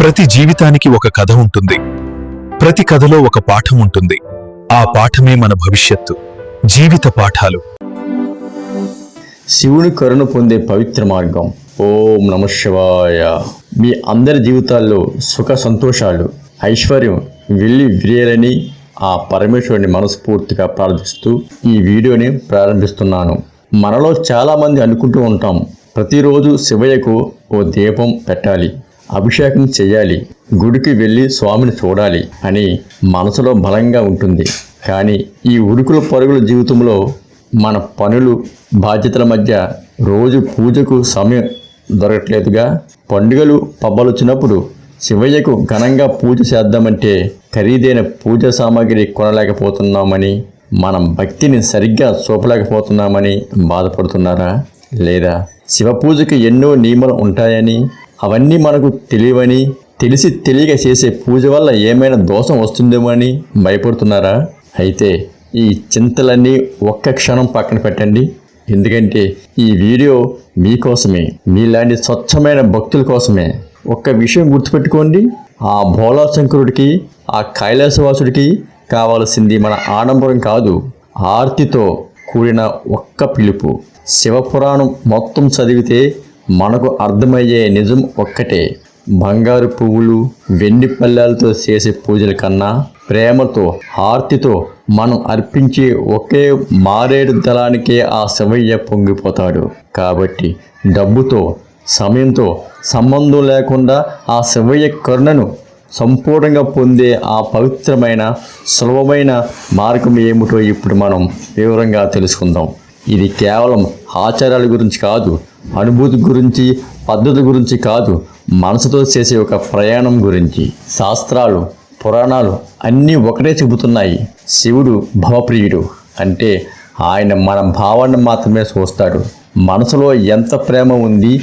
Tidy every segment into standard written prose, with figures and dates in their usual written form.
ప్రతి జీవితానికి ఒక కథ ఉంటుంది. ప్రతి కథలో ఒక పాఠం ఉంటుంది. ఆ పాఠమే మన భవిష్యత్తు. జీవిత పాఠాలు. శివుని కరుణ పొందే పవిత్ర మార్గం. ఓం నమః శివాయ. మీ అందరి జీవితాల్లో సుఖ సంతోషాలు, ఐశ్వర్యం వెళ్ళి విరియాలని ఆ పరమేశ్వరుని మనస్ఫూర్తిగా ప్రార్థిస్తూ ఈ వీడియోని ప్రారంభిస్తున్నాను. మనలో చాలామంది అనుకుంటూ ఉంటాం, ప్రతిరోజు శివయ్యకు ఓ దీపం పెట్టాలి, అభిషేకం చేయాలి, గుడికి వెళ్ళి స్వామిని చూడాలి అని మనసులో బలంగా ఉంటుంది. కానీ ఈ ఉరుకుల పరుగుల జీవితంలో మన పనులు, బాధ్యతల మధ్య రోజు పూజకు సమయం దొరకట్లేదుగా. పండుగలు, పబ్బలు వచ్చినప్పుడు శివయ్యకు ఘనంగా పూజ చేద్దామంటే ఖరీదైన పూజా సామాగ్రి కొనలేకపోతున్నామని, మనం భక్తిని సరిగ్గా చూపలేకపోతున్నామని బాధపడుతున్నారా? లేదా శివ పూజకి ఎన్నో నియమాలు ఉంటాయని, అవన్నీ మనకు తెలియవని, తెలిసి తెలియక చేసే పూజ వల్ల ఏమైనా దోషం వస్తుందేమో అని భయపడుతున్నారా? అయితే ఈ చింతలన్నీ ఒక్క క్షణం పక్కన పెట్టండి. ఎందుకంటే ఈ వీడియో మీకోసమే, మీలాంటి స్వచ్ఛమైన భక్తుల కోసమే. ఒక్క విషయం గుర్తుపెట్టుకోండి, ఆ భోళాశంకరుడికి, ఆ కైలాసవాసుడికి కావాల్సింది మన ఆడంబరం కాదు, ఆర్తితో కూడిన ఒక్క పిలుపు. శివపురాణం మొత్తం చదివితే మనకు అర్థమయ్యే నిజం ఒక్కటే. బంగారు పువ్వులు, వెండి పళ్ళాలతో చేసే పూజల కన్నా ప్రేమతో, ఆర్తితో మనం అర్పించే ఒకే మారేడు దళానికే ఆ శివయ్య పొంగిపోతాడు. కాబట్టి డబ్బుతో, సమయంతో సంబంధం లేకుండా ఆ శివయ్య కరుణను సంపూర్ణంగా పొందే ఆ పవిత్రమైన, సులభమైన మార్గం ఏమిటో ఇప్పుడు మనం వివరంగా తెలుసుకుందాం. ఇది కేవలం ఆచారాల గురించి కాదు, అనుభూతి గురించి, పద్ధతి గురించి కాదు, మనసుతో చేసే ఒక ప్రయాణం గురించి. శాస్త్రాలు, పురాణాలు అన్నీ ఒకటే చెబుతున్నాయి. శివుడు భవప్రియుడు, అంటే ఆయన మన భావాన్ని మాత్రమే చూస్తాడు. మనసులో ఎంత ప్రేమ ఉంది,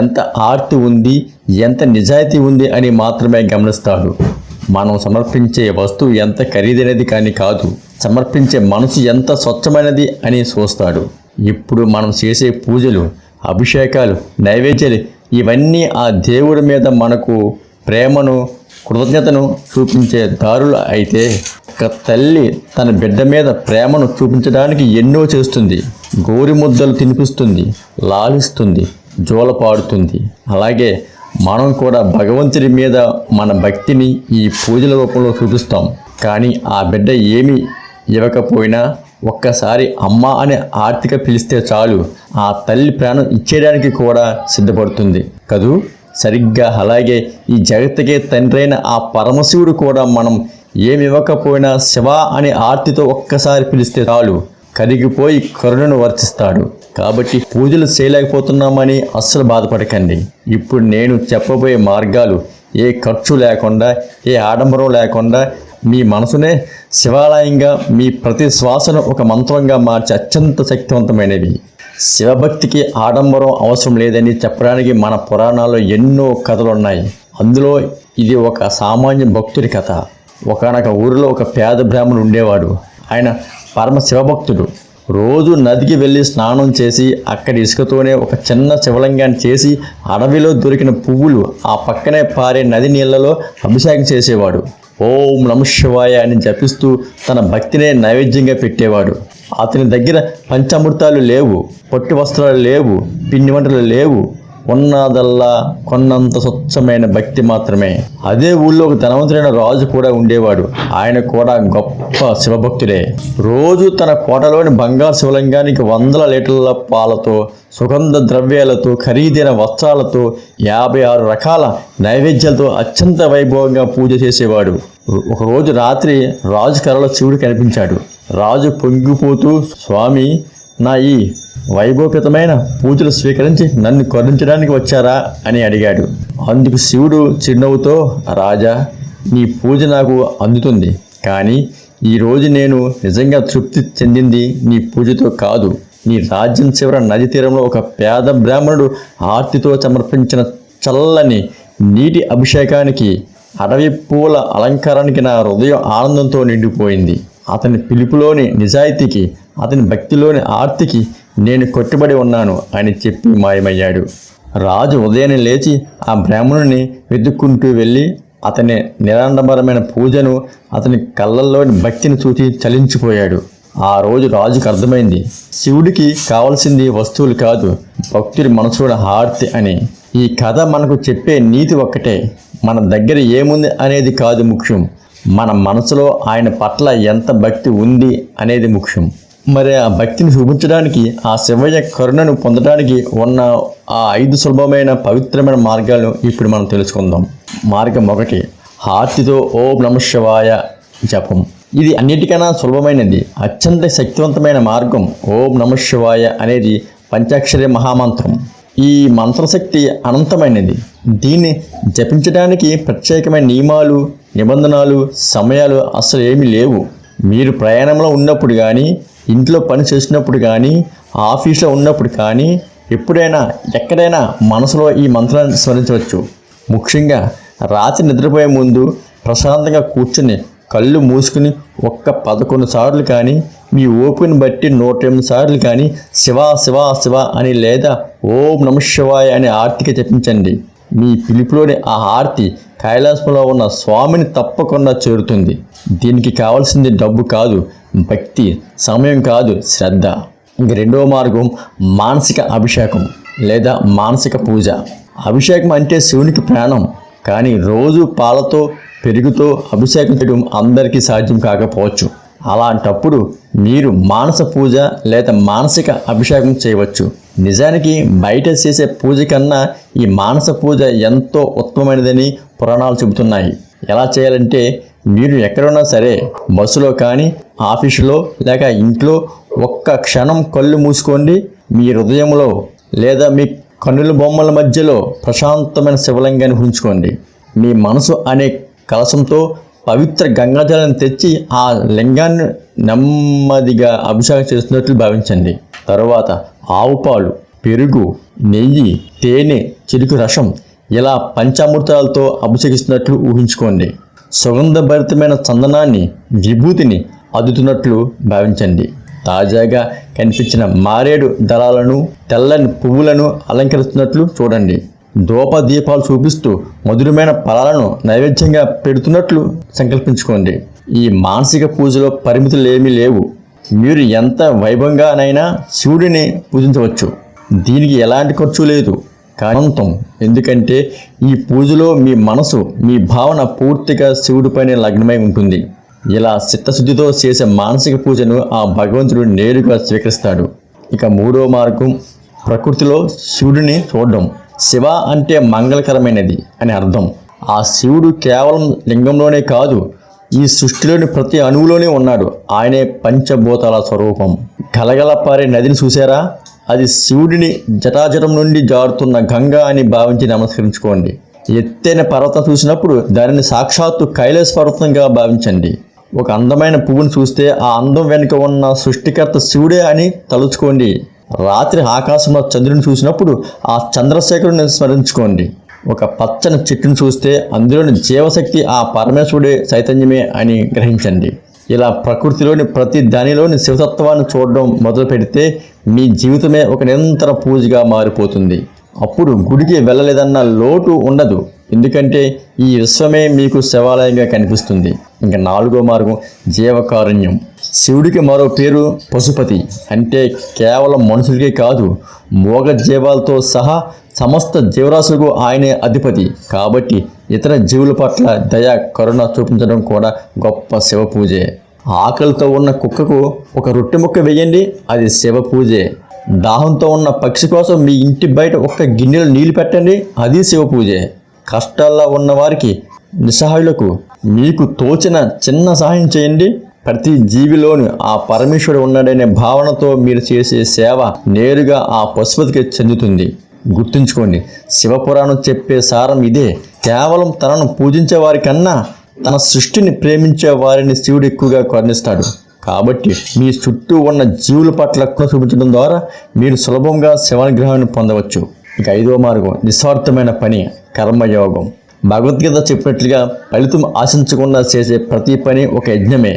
ఎంత ఆర్తి ఉంది, ఎంత నిజాయితీ ఉంది అని మాత్రమే గమనిస్తాడు. మనం సమర్పించే వస్తువు ఎంత ఖరీదైనది కానీ కాదు, సమర్పించే మనసు ఎంత స్వచ్ఛమైనది అని చూస్తాడు. ఇప్పుడు మనం చేసే పూజలు, అభిషేకాలు, నైవేద్యాలు ఇవన్నీ ఆ దేవుడి మీద మనకు ప్రేమను, కృతజ్ఞతను చూపించే దారులు అయితే, ఒక తల్లి తన బిడ్డ మీద ప్రేమను చూపించడానికి ఎన్నో చేస్తుంది. గోరి ముద్దలు తినిపిస్తుంది, లాలిస్తుంది, జోలపాడుతుంది. అలాగే మనం కూడా భగవంతుడి మీద మన భక్తిని ఈ పూజల రూపంలో చూపిస్తాం. కానీ ఆ బిడ్డ ఏమీ ఇవ్వకపోయినా ఒక్కసారి అమ్మ అనే ఆర్తిగా పిలిస్తే చాలు, ఆ తల్లి ప్రాణం ఇచ్చేయడానికి కూడా సిద్ధపడుతుంది కదూ. సరిగ్గా అలాగే ఈ జగత్తుకే తండ్రైన ఆ పరమశివుడు కూడా మనం ఏమి ఇవ్వకపోయినా శివ అనే ఆర్తితో ఒక్కసారి పిలిస్తే చాలు, కరిగిపోయి కరుణను వర్తిస్తాడు. కాబట్టి పూజలు చేయలేకపోతున్నామని అస్సలు బాధపడకండి. ఇప్పుడు నేను చెప్పబోయే మార్గాలు ఏ ఖర్చు లేకుండా, ఏ ఆడంబరం లేకుండా మీ మనసునే శివాలయంగా, మీ ప్రతి శ్వాసను ఒక మంత్రంగా మార్చే అత్యంత శక్తివంతమైనవి. శివభక్తికి ఆడంబరం అవసరం లేదని చెప్పడానికి మన పురాణాల్లో ఎన్నో కథలు ఉన్నాయి. అందులో ఇది ఒక సామాన్య భక్తుడి కథ. ఒకానొక ఊరిలో ఒక పేద బ్రాహ్మణుడు ఉండేవాడు. ఆయన పరమ శివభక్తుడు. రోజు నదికి వెళ్ళి స్నానం చేసి అక్కడి ఇసుకతోనే ఒక చిన్న శివలింగాన్ని చేసి అడవిలో దొరికిన పువ్వులు ఆ పక్కనే పారే నది నీళ్లలో అభిషేకం చేసేవాడు. ఓం నమః శివాయ అని జపిస్తూ తన భక్తినే నైవేద్యంగా పెట్టేవాడు. అతని దగ్గర పంచామృతాలు లేవు, పొట్టి వస్త్రాలు లేవు, పిండి వంటలు లేవు. ఉన్నదల్లా కొన్నంత స్వచ్ఛమైన భక్తి మాత్రమే. అదే ఊళ్ళో ఒక ధనవంతుడైన రాజు కూడా ఉండేవాడు. ఆయన కూడా గొప్ప శివభక్తుడే. రోజు తన కోటలోని బంగారు శివలింగానికి 100 లీటర్ల పాలతో, సుగంధ ద్రవ్యాలతో, ఖరీదైన వస్త్రాలతో, 56 రకాల నైవేద్యాలతో అత్యంత వైభవంగా పూజ చేసేవాడు. ఒకరోజు రాత్రి రాజు కలలో శివుడు కనిపించాడు. రాజు పొంగిపోతూ, స్వామి, నా ఈ వైభవపేతమైన పూజలు స్వీకరించి నన్ను కరుణించడానికి వచ్చారా అని అడిగాడు. అందుకు శివుడు చిరునవ్వుతో, రాజా, నీ పూజ నాకు అందుతుంది. కానీ ఈరోజు నేను నిజంగా తృప్తి చెందింది నీ పూజతో కాదు. నీ రాజ్యం చివర నది తీరంలో ఒక పేద బ్రాహ్మణుడు ఆర్తితో సమర్పించిన చల్లని నీటి అభిషేకానికి, అడవి పూల అలంకారానికి నా హృదయం ఆనందంతో నిండిపోయింది. అతని పిలుపులోని నిజాయితీకి, అతని భక్తిలోని ఆర్తికి నేను కట్టుబడి ఉన్నాను అని చెప్పి మాయమయ్యాడు. రాజు ఉదయాన్నే లేచి ఆ బ్రాహ్మణుని వెతుక్కుంటూ వెళ్ళి అతని నిరాడంబరమైన పూజను, అతని కళ్ళల్లోని భక్తిని చూసి చలించిపోయాడు. ఆ రోజు రాజుకు అర్థమైంది, శివుడికి కావలసింది వస్తువులు కాదు, భక్తుడి మనసులోని హారతి అని. ఈ కథ మనకు చెప్పే నీతి ఒక్కటే, మన దగ్గర ఏముంది అనేది కాదు ముఖ్యం, మన మనసులో ఆయన పట్ల ఎంత భక్తి ఉంది అనేది ముఖ్యం. మరి ఆ భక్తిని చూపించడానికి, ఆ శివయ్య కరుణను పొందడానికి ఉన్న ఆ 5 సులభమైన పవిత్రమైన మార్గాలను ఇప్పుడు మనం తెలుసుకుందాం. మార్గం 1, హారతితో ఓం నమః శివాయ జపం. ఇది అన్నిటికన్నా సులభమైనది, అత్యంత శక్తివంతమైన మార్గం. ఓం నమః శివాయ అనేది పంచాక్షరి మహామంత్రం. ఈ మంత్రశక్తి అనంతమైనది. దీన్ని జపించడానికి ప్రత్యేకమైన నియమాలు, నిబంధనలు, సమయాలు అసలు ఏమీ లేవు. మీరు ప్రయాణంలో ఉన్నప్పుడు కానీ, ఇంట్లో పని చేసినప్పుడు కానీ, ఆఫీస్లో ఉన్నప్పుడు కానీ, ఎప్పుడైనా ఎక్కడైనా మనసులో ఈ మంత్రాన్ని స్మరించవచ్చు. ముఖ్యంగా రాత్రి నిద్రపోయే ముందు ప్రశాంతంగా కూర్చుని కళ్ళు మూసుకుని 11 సార్లు కానీ, మీ ఓపికను బట్టి 108 సార్లు కానీ శివ శివ శివ అని లేదా ఓం నమః శివాయ అని ఆర్తిగా జపించండి. మీ పిలుపులోని ఆ ఆర్తి కైలాసంలో ఉన్న స్వామిని తప్పకుండా చేరుతుంది. దీనికి కావాల్సింది డబ్బు కాదు, భక్తి, సమయం కాదు, శ్రద్ధ. ఇంక 2వ మార్గం మానసిక అభిషేకం లేదా మానసిక పూజ. అభిషేకం అంటే శివునికి ప్రాణం, కానీ రోజు పాలతో పెరుగుతో అభిషేకం చేయడం అందరికీ సాధ్యం కాకపోవచ్చు. అలాంటప్పుడు మీరు మానస పూజ లేదా మానసిక అభిషేకం చేయవచ్చు. నిజానికి బయట చేసే పూజ కన్నా ఈ మానస పూజ ఎంతో ఉత్తమమైనదని పురాణాలు చెబుతున్నాయి. ఎలా చేయాలంటే, మీరు ఎక్కడున్నా సరే, బస్సులో కానీ, ఆఫీసులో లేక ఇంట్లో ఒక్క క్షణం కళ్ళు మూసుకోండి. మీ హృదయంలో లేదా మీ కన్నుల బొమ్మల మధ్యలో ప్రశాంతమైన శివలింగాన్ని ఉంచుకోండి. మీ మనసు అనే కలశంతో పవిత్ర గంగాజలాన్ని తెచ్చి ఆ లింగాన్ని నెమ్మదిగా అభిషేకం చేస్తున్నట్లు భావించండి. తరువాత ఆవు పాలు, పెరుగు, నెయ్యి, తేనె, చెరుకు రసం ఇలా పంచామృతాలతో అభిషేకిస్తున్నట్లు ఊహించుకోండి. సుగంధభరితమైన చందనాన్ని, విభూతిని అద్దుతున్నట్లు భావించండి. తాజాగా కనిపించిన మారేడు దళాలను, తెల్లని పువ్వులను అలంకరిస్తున్నట్లు చూడండి. దీపాలు చూపిస్తూ మధురమైన ఫలాలను నైవేద్యంగా పెడుతున్నట్లు సంకల్పించుకోండి. ఈ మానసిక పూజలో పరిమితులు ఏమీ లేవు. మీరు ఎంత వైభవంగానైనా శివుడిని పూజించవచ్చు. దీనికి ఎలాంటి ఖర్చు లేదు, కాంతం. ఎందుకంటే ఈ పూజలో మీ మనసు, మీ భావన పూర్తిగా శివుడిపైనే లగ్నమై ఉంటుంది. ఇలా చిత్తశుద్ధితో చేసే మానసిక పూజను ఆ భగవంతుడు నేరుగా స్వీకరిస్తాడు. ఇక 3వ మార్గం ప్రకృతిలో శివుడిని చూడడం. శివ అంటే మంగళకరమైనది అని అర్థం. ఆ శివుడు కేవలం లింగంలోనే కాదు, ఈ సృష్టిలోని ప్రతి అణువులోనే ఉన్నాడు. ఆయనే పంచభూతాల స్వరూపం. గలగల పారే నదిని చూసారా? అది శివుడిని జటాజటం నుండి జారుతున్న గంగా అని భావించి నమస్కరించుకోండి. ఎత్తైన పర్వతం చూసినప్పుడు దానిని సాక్షాత్తు కైలాస పర్వతంగా భావించండి. ఒక అందమైన పువ్వును చూస్తే ఆ అందం వెనుక ఉన్న సృష్టికర్త శివుడే అని తలుచుకోండి. రాత్రి ఆకాశంలో చంద్రుని చూసినప్పుడు ఆ చంద్రశేఖరుని స్మరించుకోండి. ఒక పచ్చని చెట్టును చూస్తే అందులోని జీవశక్తి ఆ పరమేశ్వరుడే చైతన్యమే అని గ్రహించండి. ఇలా ప్రకృతిలోని ప్రతి దానిలోని శివతత్వాన్ని చూడడం మొదలు పెడితే మీ జీవితమే ఒక నిరంతర పూజగా మారిపోతుంది. అప్పుడు గుడికి వెళ్ళలేదన్న లోటు ఉండదు, ఎందుకంటే ఈ విశ్వమే మీకు శివాలయంగా కనిపిస్తుంది. ఇంకా 4వ మార్గం జీవకారుణ్యం. శివుడికి మరో పేరు పశుపతి. అంటే కేవలం మనుషులకే కాదు, మోగ జీవాలతో సహా సమస్త జీవరాశులకు ఆయనే అధిపతి. కాబట్టి ఇతర జీవుల పట్ల దయ, కరుణ చూపించడం కూడా గొప్ప శివ పూజే. ఆకలితో ఉన్న కుక్కకు ఒక రొట్టె ముక్క వేయండి, అది శివ పూజే. దాహంతో ఉన్న పక్షి కోసం మీ ఇంటి బయట ఒక్క గిన్నెలో నీళ్లు పెట్టండి, అది శివ పూజే. కష్టాల్లో ఉన్న వారికి, నిస్సహాయులకు మీకు తోచిన చిన్న సహాయం చేయండి. ప్రతి జీవిలోని ఆ పరమేశ్వరుడు ఉన్నాడనే భావనతో మీరు చేసే సేవ నేరుగా ఆ పశుపతికి చెందుతుంది. గుర్తుంచుకోండి, శివపురాణం చెప్పే సారం ఇదే. కేవలం తనను పూజించే వారికన్నా తన సృష్టిని ప్రేమించే వారిని శివుడు ఎక్కువగా కరుణిస్తాడు. కాబట్టి మీ చుట్టూ ఉన్న జీవుల పట్ల కృప చూపించడం ద్వారా మీరు సులభంగా శివానుగ్రహాన్ని పొందవచ్చు. ఇక 5వ మార్గం నిస్వార్థమైన పని, కర్మయోగం. భగవద్గీత చెప్పినట్లుగా ఫలితం ఆశించకుండా చేసే ప్రతి పని ఒక యజ్ఞమే.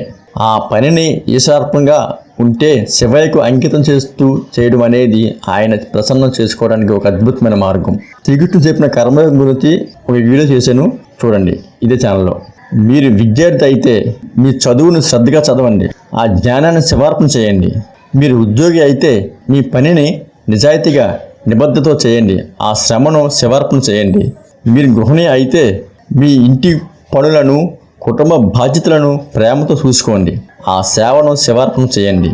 ఆ పనిని ఈశార్పంగా ఉంటే శివయ్యకు అంకితం చేస్తూ చేయడం అనేది ఆయన ప్రసన్నం చేసుకోవడానికి ఒక అద్భుతమైన మార్గం. శ్రీకృష్ణుడు చెప్పిన కర్మయోగం గురించి ఒక వీడియో చేశాను, చూడండి ఇదే ఛానల్లో. మీరు విద్యార్థి అయితే మీ చదువును శ్రద్ధగా చదవండి, ఆ జ్ఞానాన్ని శివార్పణ చేయండి. మీరు ఉద్యోగి అయితే మీ పనిని నిజాయితీగా నిబద్ధతతో చేయండి, ఆ శ్రమను శివార్పణ చేయండి. మీరు గృహిణి అయితే మీ ఇంటి పనులను కుటుంబ బాధ్యతలను ప్రేమతో చూసుకోండి, ఆ సేవను శివార్పణ చేయండి.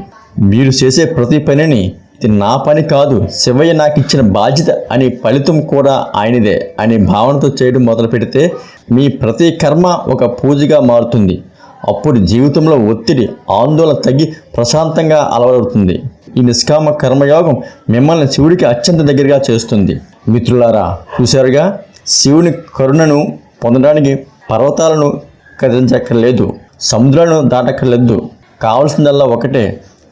మీరు చేసే ప్రతి పనిని ఇది నా పని కాదు, శివయ్య నాకు ఇచ్చిన బాధ్యత అని, ఫలితం కూడా ఆయనదే అనే భావనతో చేయడం మొదలు పెడితే మీ ప్రతి కర్మ ఒక పూజగా మారుతుంది. అప్పుడు జీవితంలో ఒత్తిడి, ఆందోళన తగ్గి ప్రశాంతంగా అలవడుతుంది. ఈ నిష్కామ కర్మయోగం మిమ్మల్ని శివుడికి అత్యంత దగ్గరగా చేస్తుంది. మిత్రులారా, చూశారుగా, శివుని కరుణను పొందడానికి పర్వతాలను కదిలించక్కర్లేదు, సముద్రాలను దాటక్కర్లేదు. కావలసిందల్లా ఒకటే,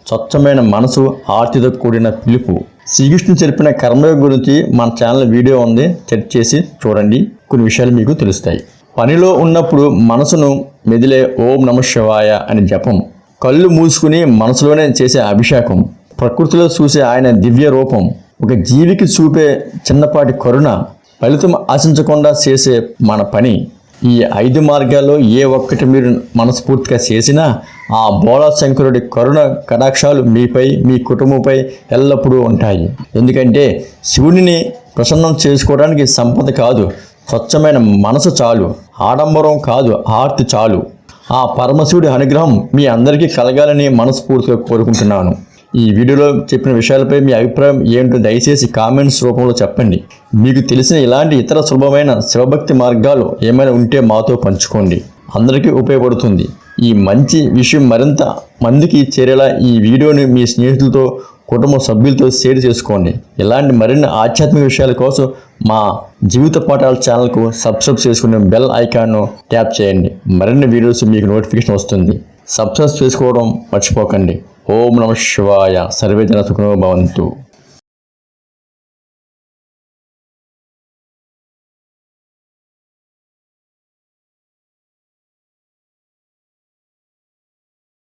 స్వచ్ఛమైన మనసు, ఆర్తితో కూడిన పిలుపు. శ్రీకృష్ణుడు చెప్పిన కర్మయోగం గురించి మన ఛానల్ వీడియో ఉంది, చెక్ చేసి చూడండి, కొన్ని విషయాలు మీకు తెలుస్తాయి. పనిలో ఉన్నప్పుడు మనసును మెదిలే ఓం నమః శివాయ అని జపం, కళ్ళు మూసుకుని మనసులోనే చేసే అభిషేకం, ప్రకృతిలో చూసే ఆయన దివ్య రూపం, ఒక జీవికి చూపే చిన్నపాటి కరుణ, ఫలితం ఆశించకుండా చేసే మన పని. ఈ 5 మార్గాల్లో ఏ ఒక్కటి మీరు మనస్ఫూర్తిగా చేసినా ఆ బోళా శంకరుడి కరుణ కటాక్షాలు మీపై, మీ కుటుంబంపై ఎల్లప్పుడూ ఉంటాయి. ఎందుకంటే శివుడిని ప్రసన్నం చేసుకోవడానికి సంపద కాదు, స్వచ్ఛమైన మనసు చాలు, ఆడంబరం కాదు, ఆర్తి చాలు. ఆ పరమశివుడి అనుగ్రహం మీ అందరికీ కలగాలని మనస్ఫూర్తిగా కోరుకుంటున్నాను. ఈ వీడియోలో చెప్పిన విషయాలపై మీ అభిప్రాయం ఏంటో దయచేసి కామెంట్స్ రూపంలో చెప్పండి. మీకు తెలిసిన ఇలాంటి ఇతర సులభమైన శివభక్తి మార్గాలు ఏమైనా ఉంటే మాతో పంచుకోండి, అందరికీ ఉపయోగపడుతుంది. ఈ మంచి విషయం మరింత మందికి చేరేలా ఈ వీడియోని మీ స్నేహితులతో, కుటుంబ సభ్యులతో షేర్ చేసుకోండి. ఇలాంటి మరిన్ని ఆధ్యాత్మిక విషయాల కోసం మా జీవిత పాఠాల ఛానల్కు సబ్స్క్రైబ్ చేసుకుని బెల్ ఐకాన్ను ట్యాప్ చేయండి. మరిన్ని వీడియోస్ మీకు నోటిఫికేషన్ వస్తుంది. సబ్స్క్రైబ్ చేసుకోవడం మర్చిపోకండి. ఓం నమః శివాయ. సర్వే జన సుఖినో భవంతు.